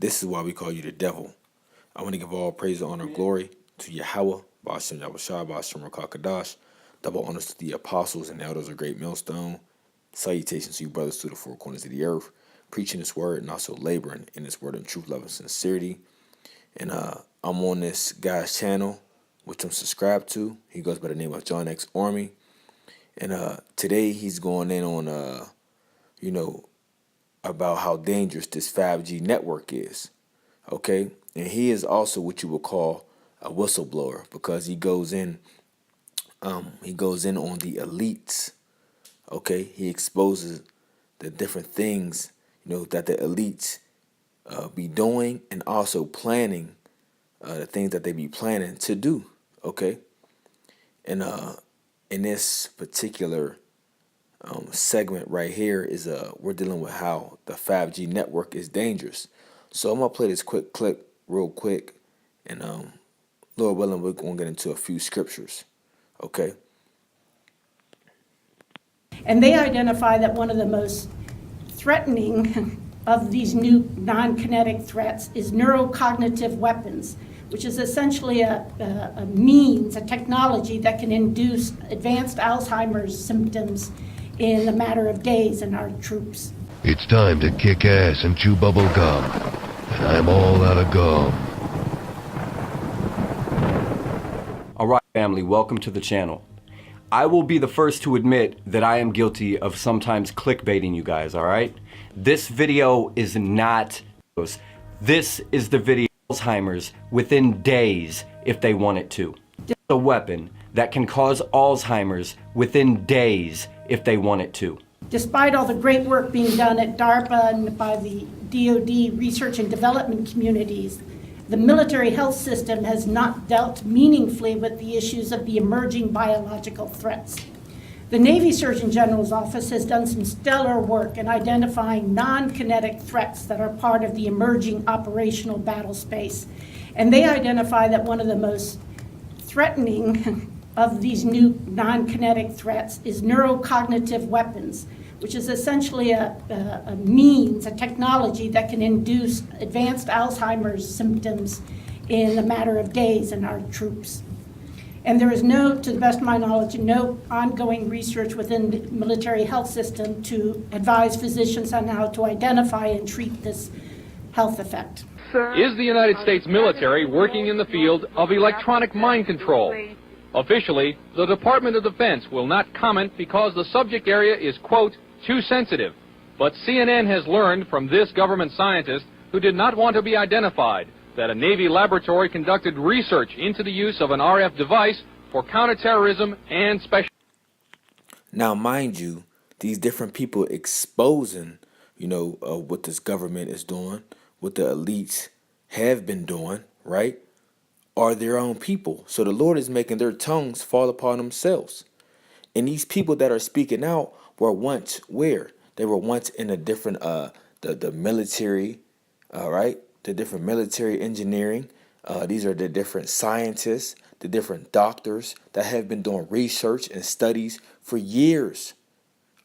This is why we call you the devil. I want to give all praise, honor, and glory to Yahweh, Ba'ashem Yahushua, Ba'ashem Rakakadash. Double honors to the apostles and elders of Great Millstone. Salutations to you brothers to the four corners of the earth, preaching this word and also laboring in this word in truth, love, and sincerity. And I'm on this guy's channel, which I'm subscribed to. He goes by the name of John X Army. And today he's going in on, about how dangerous this 5G network is. Okay? And he is also what you would call a whistleblower because he goes in on the elites. Okay? He exposes the different things, that the elites be doing and also planning the things that they be planning to do. Okay? And in this particular segment right here is we're dealing with how the 5G network is dangerous. So I'm gonna play this quick clip real quick, and Lord willing, we're gonna get into a few scriptures. Okay. And they identify that one of the most threatening of these new non-kinetic threats is neurocognitive weapons, which is essentially a means, a technology that can induce advanced Alzheimer's symptoms in a matter of days in our troops. It's time to kick ass and chew bubble gum, and I'm all out of gum. Alright family, welcome to the channel. I will be the first to admit that I am guilty of sometimes clickbaiting you guys, alright? This video is not this is the video of Alzheimer's within days if they want it to. This is a weapon that can cause Alzheimer's within days if they want it to. Despite all the great work being done at DARPA and by the DoD research and development communities, the military health system has not dealt meaningfully with the issues of the emerging biological threats. The Navy Surgeon General's office has done some stellar work in identifying non-kinetic threats that are part of the emerging operational battle space. And they identify that one of the most threatening of these new non-kinetic threats is neurocognitive weapons, which is essentially a means, a technology that can induce advanced Alzheimer's symptoms in a matter of days in our troops. And there is no, to the best of my knowledge, no ongoing research within the military health system to advise physicians on how to identify and treat this health effect. Is the United States military working in the field of electronic mind control? Officially, the Department of Defense will not comment because the subject area is, quote, too sensitive. But CNN has learned from this government scientist, who did not want to be identified, that a Navy laboratory conducted research into the use of an RF device for counterterrorism and special... Now, mind you, these different people exposing, what this government is doing, what the elites have been doing, right, are their own people. So the Lord is making their tongues fall upon themselves. And these people that are speaking out were once where? They were once in a different, the military, right? The different military engineering. These are the different scientists, the different doctors that have been doing research and studies for years.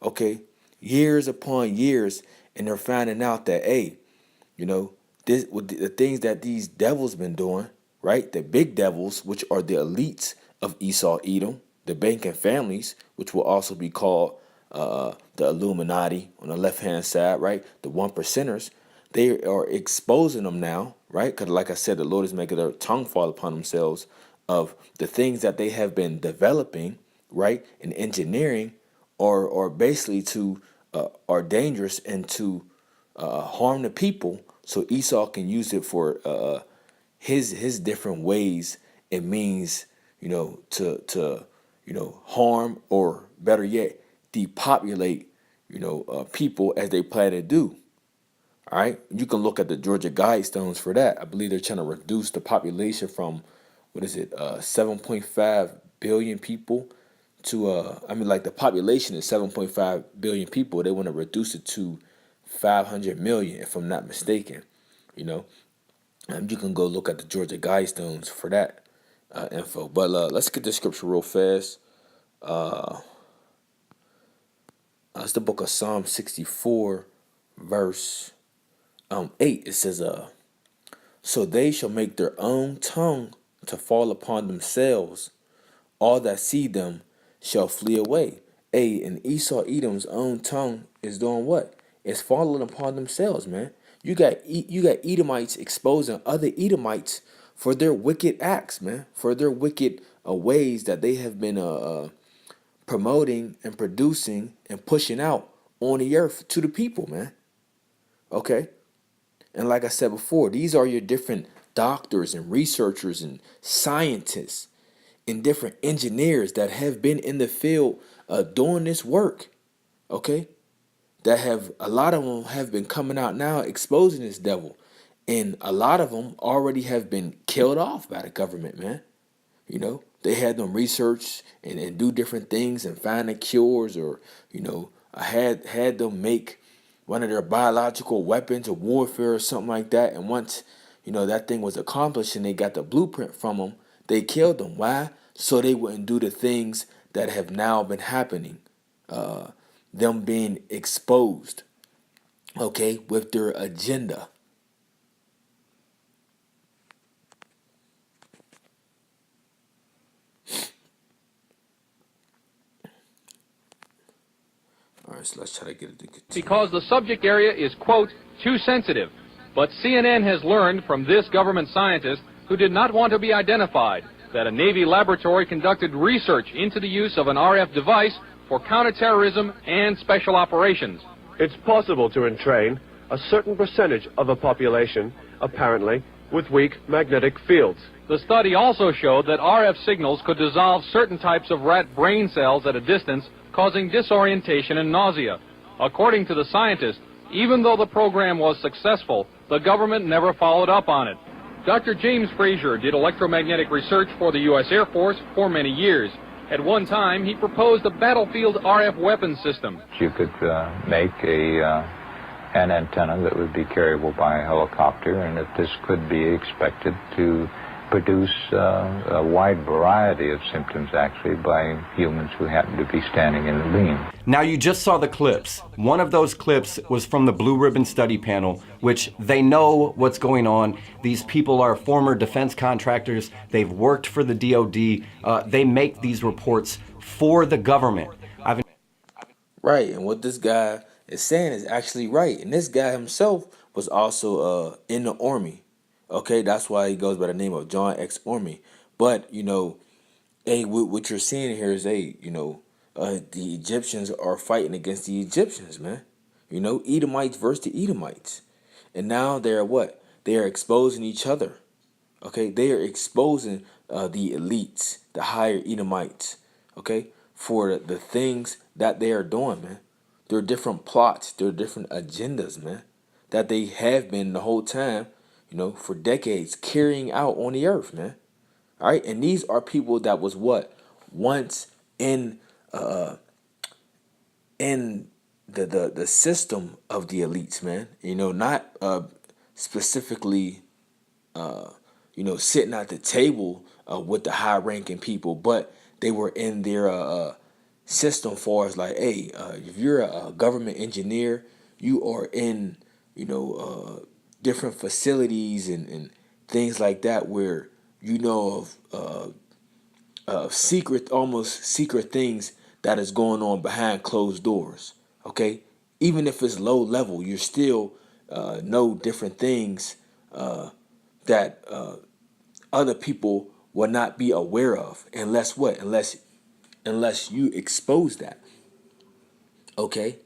Okay? Years upon years. And they're finding out that, hey, this, with the things that these devils been doing, right? The big devils, which are the elites of Esau, Edom, the banking families, which will also be called the Illuminati on the left-hand side, right? The one percenters, they are exposing them now, right? Because like I said, the Lord is making their tongue fall upon themselves of the things that they have been developing, right? And engineering or basically are dangerous and to harm the people. So Esau can use it for his different ways and means, to harm or better yet, depopulate, people as they plan to do. All right. You can look at the Georgia Guidestones for that. I believe they're trying to reduce the population from, 7.5 billion people to, the population is 7.5 billion people. They want to reduce it to 500 million, if I'm not mistaken, you can go look at the Georgia Guidestones for that info. But let's get this scripture real fast. It's the book of Psalm 64, verse 8. It says, So they shall make their own tongue to fall upon themselves. All that see them shall flee away. Hey, and Esau Edom's own tongue is doing what? It's falling upon themselves, man. You got Edomites exposing other Edomites for their wicked acts, man, for their wicked ways that they have been promoting and producing and pushing out on the earth to the people, man. Okay? And like I said before, these are your different doctors and researchers and scientists and different engineers that have been in the field doing this work. Okay? That have, a lot of them have been coming out now exposing this devil. And a lot of them already have been killed off by the government, man. You know, they had them research and do different things and find the cures, or, you know, had them make one of their biological weapons of warfare or something like that. And once, you know, that thing was accomplished and they got the blueprint from them, they killed them. Why? So they wouldn't do the things that have now been happening. Them being exposed, okay, with their agenda. All right, so let's try to get it to continue. Because the subject area is, quote, too sensitive. But CNN has learned from this government scientist, who did not want to be identified, that a Navy laboratory conducted research into the use of an RF device for counterterrorism and special operations. It's possible to entrain a certain percentage of a population, apparently, with weak magnetic fields. The study also showed that RF signals could dissolve certain types of rat brain cells at a distance, causing disorientation and nausea. According to the scientist, even though the program was successful, the government never followed up on it. Dr. James Frazier did electromagnetic research for the U.S. Air Force for many years. At one time, he proposed a battlefield RF weapon system. You could make an antenna that would be carryable by a helicopter, and that this could be expected to produce a wide variety of symptoms, actually, by humans who happen to be standing in the beam. Now, you just saw the clips. One of those clips was from the Blue Ribbon Study Panel, which they know what's going on. These people are former defense contractors. They've worked for the DOD. They make these reports for the government. Right, and what this guy is saying is actually right. And this guy himself was also in the Army. Okay, that's why he goes by the name of John X. Army. But, you know, hey, what you're seeing here is, hey, you know, the Egyptians are fighting against the Egyptians, man. You know, Edomites versus the Edomites. And now they're what? They are exposing each other. Okay, they are exposing the elites, the higher Edomites, okay, for the things that they are doing, man. There are different plots, there are different agendas, man, that they have been the whole time, you know, for decades, carrying out on the earth, man. All right, and these are people that was what? Once in the system of the elites, man. You know, not specifically you know, sitting at the table with the high ranking people, but they were in their system for as like, hey, if you're a government engineer, you are in, you know, different facilities and things like that, where you know of secret, almost secret things that is going on behind closed doors. Okay, even if it's low level, you still know different things that other people will not be aware of, unless what? Unless you expose that. Okay,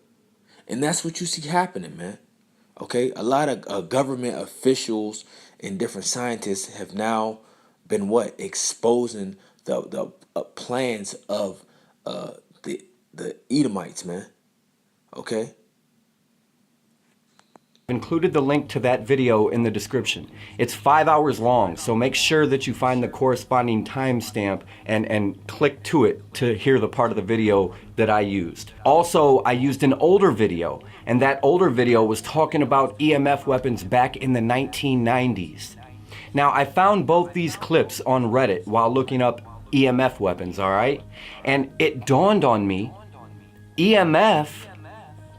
and that's what you see happening, man. Okay, a lot of government officials and different scientists have now been what? Exposing the plans of the Edomites, man. Okay. I've included the link to that video in the description. It's 5 hours long, so make sure that you find the corresponding timestamp and click to it to hear the part of the video that I used. Also, I used an older video, and that older video was talking about EMF weapons back in the 1990s. Now, I found both these clips on Reddit while looking up EMF weapons, all right? And it dawned on me, EMF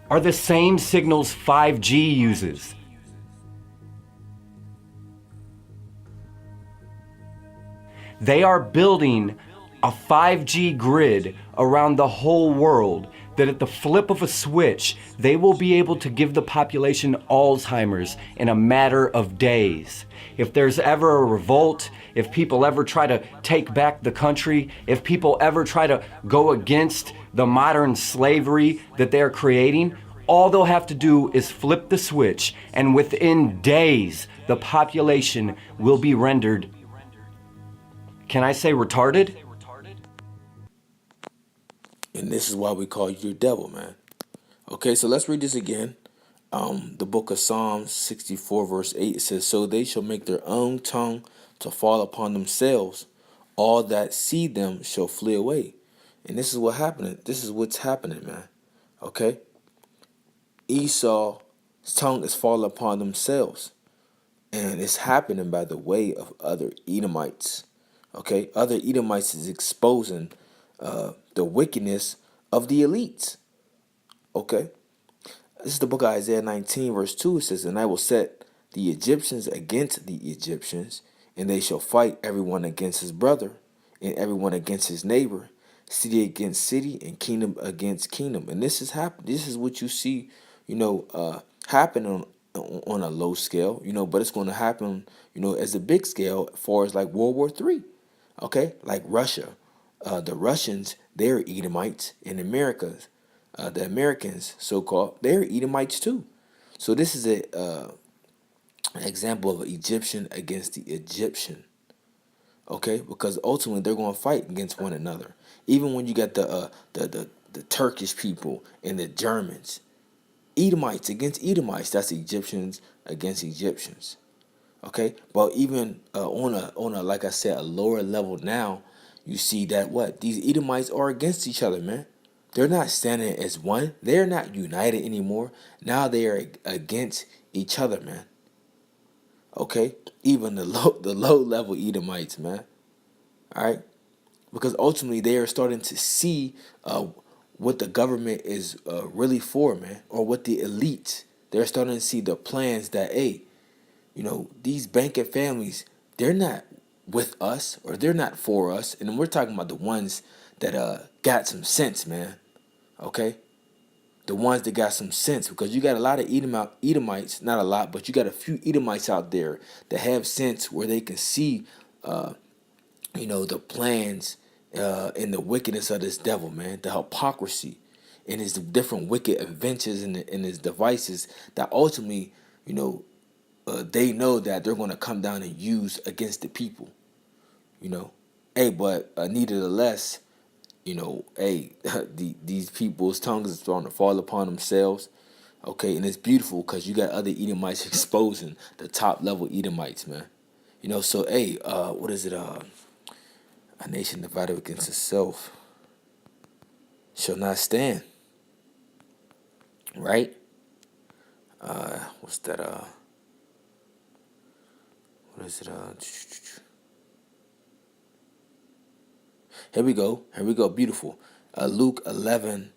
are the same signals 5G uses. They are building a 5G grid around the whole world that at the flip of a switch, they will be able to give the population Alzheimer's in a matter of days. If there's ever a revolt, if people ever try to take back the country, if people ever try to go against the modern slavery that they're creating, all they'll have to do is flip the switch, and within days, the population will be rendered, can I say retarded? And this is why we call you the devil, man. Okay, so let's read this again. The book of Psalms 64 verse 8, it says, so they shall make their own tongue to fall upon themselves. All that see them shall flee away. And this is what happening. This is what's happening, man. Okay? Esau's tongue is falling upon themselves. And it's happening by the way of other Edomites. Okay? Other Edomites is exposing the wickedness of the elites. Okay? This is the book of Isaiah 19 verse 2. It says, and I will set the Egyptians against the Egyptians, and they shall fight everyone against his brother, and everyone against his neighbor, city against city, and kingdom against kingdom. And this is This is what you see, happen on a low scale, but it's going to happen, as a big scale, as far as like World War III. Okay, like Russia, the Russians, they're Edomites. In America, the Americans, so-called, they're Edomites too. So this is an example of an Egyptian against the Egyptian. Okay, because ultimately they're going to fight against one another. Even when you got the Turkish people and the Germans, Edomites against Edomites, that's Egyptians against Egyptians. Okay, but even on a like I said, a lower level now, you see that these Edomites are against each other, man. They're not standing as one. They're not united anymore. Now they are against each other, man. Okay, even the low level Edomites, man. All right, because ultimately they are starting to see what the government is really for, man, or what the elites. They're starting to see the plans that, hey, these banking families, they're not with us, or they're not for us. And we're talking about the ones that got some sense, man. Okay? The ones that got some sense, because you got a lot of Edomites, not a lot, but you got a few Edomites out there that have sense where they can see, the plans and the wickedness of this devil, man, the hypocrisy and his different wicked inventions and his devices that ultimately, they know that they're going to come down and use against the people, Hey, but nevertheless, hey, these people's tongues are starting to fall upon themselves. Okay, and it's beautiful because you got other Edomites exposing the top level Edomites, man. So hey, what is it? A nation divided against itself shall not stand. Right? What's that? What is it? Here we go. Here we go. Beautiful. Luke 11,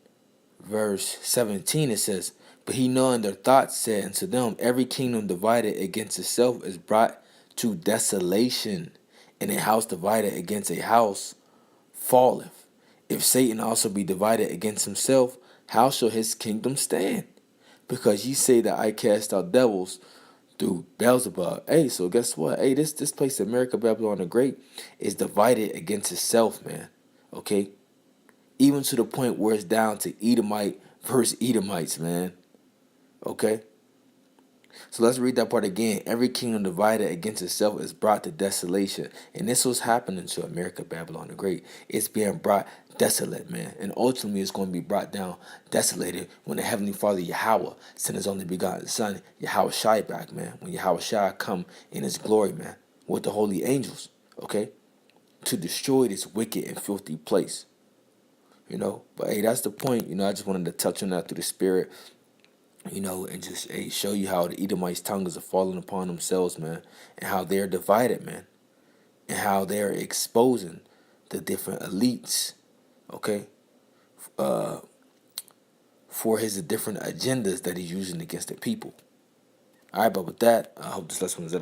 verse 17, it says, but he knowing their thoughts said unto them, every kingdom divided against itself is brought to desolation, and a house divided against a house falleth. If Satan also be divided against himself, how shall his kingdom stand? Because ye say that I cast out devils through Beelzebub. Hey, so guess what? Hey, this place, America, Babylon the Great, is divided against itself, man. Okay? Even to the point where it's down to Edomite versus Edomites, man. Okay? So let's read that part again. Every kingdom divided against itself is brought to desolation. And this was happening to America, Babylon the Great. It's being brought desolate, man. And ultimately it's going to be brought down desolated when the Heavenly Father, Yahweh, sent his only begotten Son, Yahweh Shai, back, man. When Yahweh Shai come in his glory, man, with the holy angels, okay? To destroy this wicked and filthy place. But hey, that's the point. I just wanted to touch on that through the spirit, and just show you how the Edomites' tongues are falling upon themselves, man, and how they're divided, man, and how they're exposing the different elites, okay, for his different agendas that he's using against the people. All right, but with that, I hope this lesson was